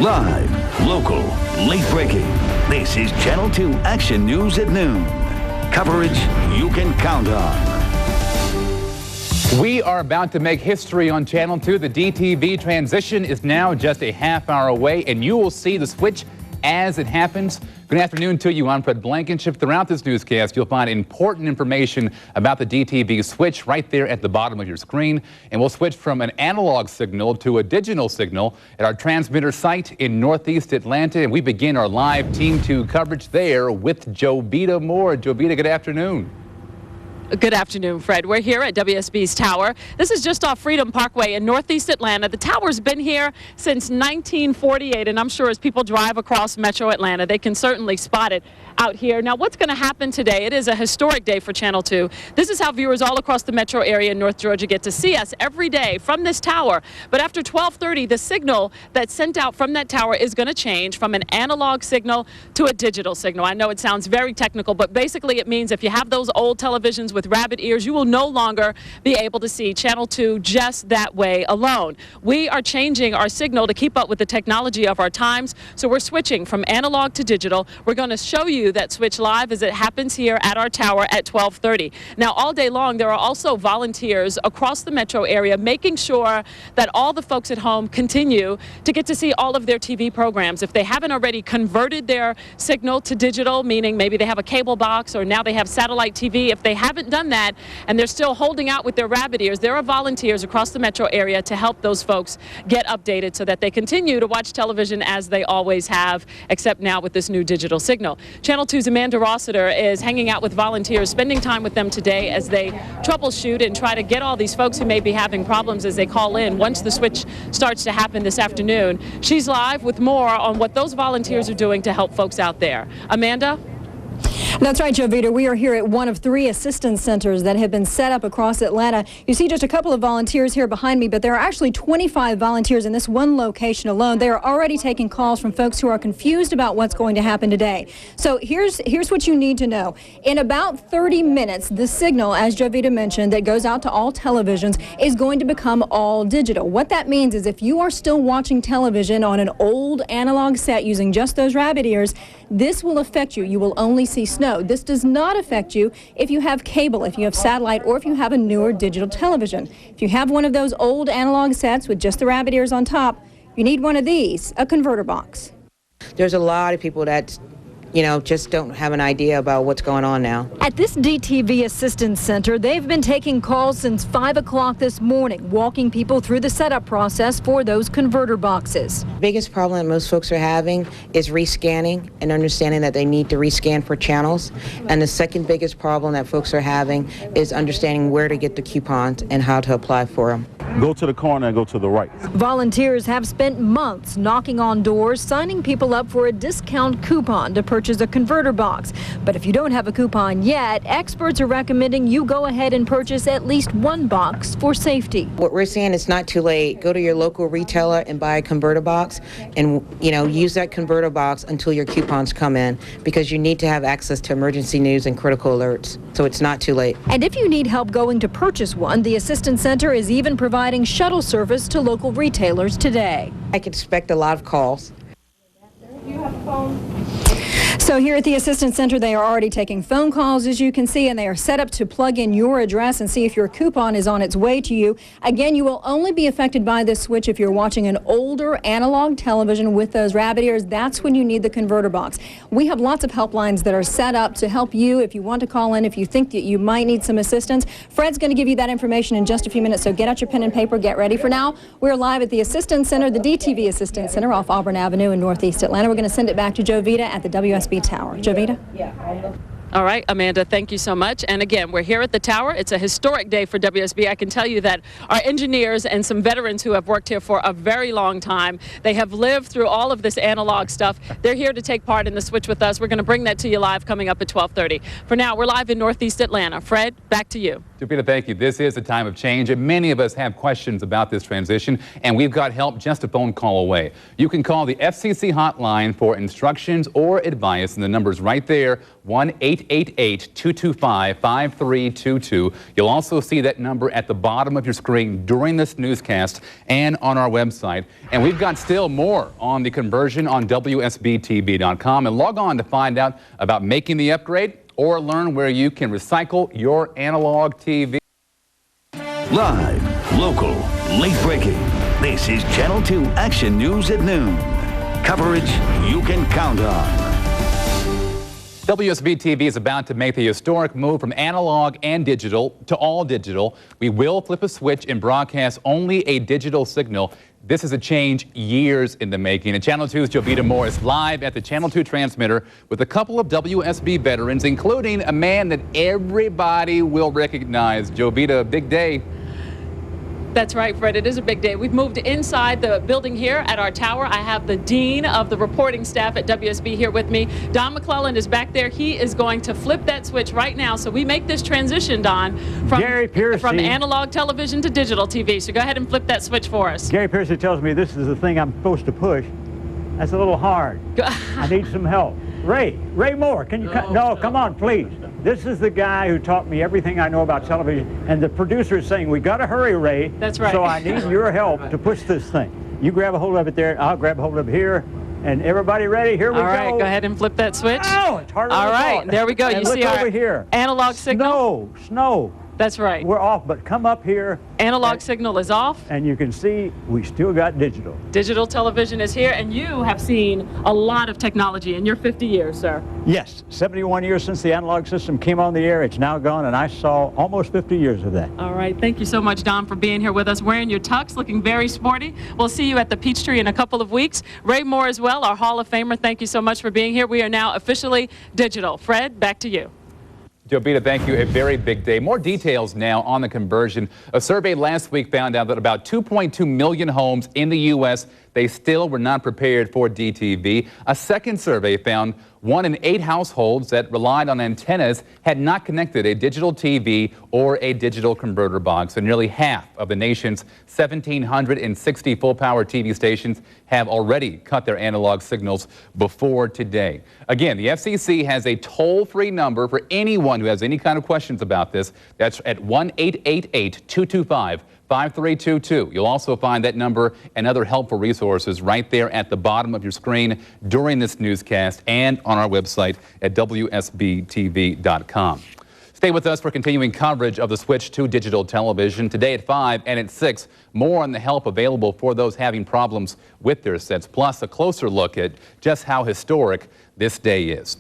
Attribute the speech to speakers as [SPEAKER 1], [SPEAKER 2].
[SPEAKER 1] Live, local, late breaking. This is Channel 2 Action News at noon. Coverage you can count on.
[SPEAKER 2] We are about to make history on Channel 2. The DTV transition is now just a half hour away, and you will see the switch as it happens. Good afternoon to you. I'm Fred Blankenship. Throughout this newscast, you'll find important information about the DTV switch right there at the bottom of your screen. And we'll switch from an analog signal to a digital signal at our transmitter site in Northeast Atlanta. And we begin our live Team 2 coverage there with Jovita Moore. Jovita, good afternoon.
[SPEAKER 3] Good afternoon, Fred. We're here at WSB's tower. This is just off Freedom Parkway in Northeast Atlanta. The tower's been here since 1948, and I'm sure as people drive across Metro Atlanta, they can certainly spot it out here. Now, what's going to happen today? It is a historic day for Channel 2. This is how viewers all across the metro area in North Georgia get to see us every day from this tower. But after 12:30, the signal that's sent out from that tower is going to change from an analog signal to a digital signal. I know it sounds very technical, but basically it means if you have those old televisions with rabbit ears, you will no longer be able to see Channel 2 just that way alone. We are changing our signal to keep up with the technology of our times, so we're switching from analog to digital. We're going to show you that switch live as it happens here at our tower at 12:30. Now, all day long, there are also volunteers across the metro area making sure that all the folks at home continue to get to see all of their TV programs. If they haven't already converted their signal to digital, meaning maybe they have a cable box or now they have satellite TV, if they haven't done that and they're still holding out with their rabbit ears, there are volunteers across the metro area to help those folks get updated so that they continue to watch television as they always have, except now with this new digital signal. Channel 2's Amanda Rosseter is hanging out with volunteers, spending time with them today as they troubleshoot and try to get all these folks who may be having problems as they call in once the switch starts to happen this afternoon. She's live with more on what those volunteers are doing to help folks out there. Amanda?
[SPEAKER 4] That's right, Jovita. We are here at one of 3 assistance centers that have been set up across Atlanta. You see just a couple of volunteers here behind me, but there are actually 25 volunteers in this one location alone. They are already taking calls from folks who are confused about what's going to happen today. So here's what you need to know. In about 30 minutes, the signal, as Jovita mentioned, that goes out to all televisions is going to become all digital. What that means is if you are still watching television on an old analog set using just those rabbit ears, this will affect you. You will only see snow. This does not affect you if you have cable, if you have satellite, or if you have a newer digital television. If you have one of those old analog sets with just the rabbit ears on top, you need one of these, a converter box.
[SPEAKER 5] There's a lot of people that just don't have an idea about what's going on now.
[SPEAKER 4] At this DTV Assistance Center, they've been taking calls since 5 o'clock this morning, walking people through the setup process for those converter boxes.
[SPEAKER 5] The biggest problem that most folks are having is rescanning and understanding that they need to rescan for channels. And the second biggest problem that folks are having is understanding where to get the coupons and how to apply for them.
[SPEAKER 6] Go to the corner and go to the right.
[SPEAKER 4] Volunteers have spent months knocking on doors, signing people up for a discount coupon to purchase a converter box. But if you don't have a coupon yet, experts are recommending you go ahead and purchase at least one box for safety.
[SPEAKER 5] What we're saying, it's not too late. Go to your local retailer and buy a converter box and, use that converter box until your coupons come in, because you need to have access to emergency news and critical alerts. So it's not too late.
[SPEAKER 4] And if you need help going to purchase one, the Assistance Center is even providing shuttle service to local retailers today.
[SPEAKER 5] I can expect a lot of calls.
[SPEAKER 4] Do you have a phone? So here at the Assistance Center, they are already taking phone calls, as you can see, and they are set up to plug in your address and see if your coupon is on its way to you. Again, you will only be affected by this switch if you're watching an older analog television with those rabbit ears. That's when you need the converter box. We have lots of helplines that are set up to help you if you want to call in, if you think that you might need some assistance. Fred's going to give you that information in just a few minutes, so get out your pen and paper, get ready. For now, we're live at the Assistance Center, the DTV Assistance Center off Auburn Avenue in Northeast Atlanta. We're going to send it back to Jovita at the WSB tower. Jovita?
[SPEAKER 5] Yeah.
[SPEAKER 3] All right, Amanda, thank you so much. And again, we're here at the tower. It's a historic day for WSB. I can tell you that our engineers and some veterans who have worked here for a very long time, they have lived through all of this analog stuff. They're here to take part in the switch with us. We're going to bring that to you live coming up at 12:30. For now, we're live in Northeast Atlanta. Fred, back to you.
[SPEAKER 2] Jovita, thank you. This is a time of change, and many of us have questions about this transition, and we've got help just a phone call away. You can call the FCC hotline for instructions or advice, and the number's right there, 1-888-225-5322. You'll also see that number at the bottom of your screen during this newscast and on our website. And we've got still more on the conversion on WSBTV.com, and log on to find out about making the upgrade or learn where you can recycle your analog TV.
[SPEAKER 1] Live, local, late breaking. This is Channel 2 Action News at noon. Coverage you can count on.
[SPEAKER 2] WSB TV is about to make the historic move from analog and digital to all digital. We will flip a switch and broadcast only a digital signal. This is a change years in the making. And Channel 2's Jovita Moore is live at the Channel 2 transmitter with a couple of WSB veterans, including a man that everybody will recognize. Jovita, big day.
[SPEAKER 3] That's right, Fred. It is a big day. We've moved inside the building here at our tower. I have the dean of the reporting staff at WSB here with me. Don McClellan is back there. He is going to flip that switch right now. So we make this transition, Don, from analog television to digital TV. So go ahead and flip that switch for us.
[SPEAKER 7] Gary Piercy tells me this is the thing I'm supposed to push. That's a little hard. I need some help. Ray Moore, can you no, come on, please. This is the guy who taught me everything I know about television, and the producer is saying, we got to hurry, Ray.
[SPEAKER 3] That's right.
[SPEAKER 7] So I need your help to push this thing. You grab a hold of it there, I'll grab a hold of it here, and everybody ready? Here we go.
[SPEAKER 3] All right, go ahead and flip that switch.
[SPEAKER 7] Oh, it's harder than I
[SPEAKER 3] thought. All right, there we go.
[SPEAKER 7] And
[SPEAKER 3] You
[SPEAKER 7] look
[SPEAKER 3] see our
[SPEAKER 7] over here.
[SPEAKER 3] Analog signal?
[SPEAKER 7] Snow.
[SPEAKER 3] That's right.
[SPEAKER 7] We're off, but come up here.
[SPEAKER 3] Analog signal is off.
[SPEAKER 7] And you can see we still got digital.
[SPEAKER 3] Digital television is here, and you have seen a lot of technology in your 50 years, sir.
[SPEAKER 7] Yes, 71 years since the analog system came on the air. It's now gone, and I saw almost 50 years of that.
[SPEAKER 3] All right. Thank you so much, Don, for being here with us, wearing your tux, looking very sporty. We'll see you at the Peachtree in a couple of weeks. Ray Moore as well, our Hall of Famer. Thank you so much for being here. We are now officially digital. Fred, back to you.
[SPEAKER 2] Jovita, thank you. A very big day. More details now on the conversion. A survey last week found out that about 2.2 million homes in the U.S., they still were not prepared for DTV. A second survey found 1 in 8 households that relied on antennas had not connected a digital TV or a digital converter box. And nearly half of the nation's 1,760 full-power TV stations have already cut their analog signals before today. Again, the FCC has a toll-free number for anyone who has any kind of questions about this. That's at 1-888-225-5322. You'll also find that number and other helpful resources right there at the bottom of your screen during this newscast and on our website at WSBTV.com. Stay with us for continuing coverage of the switch to digital television. Today at 5 and at 6, more on the help available for those having problems with their sets, plus a closer look at just how historic this day is.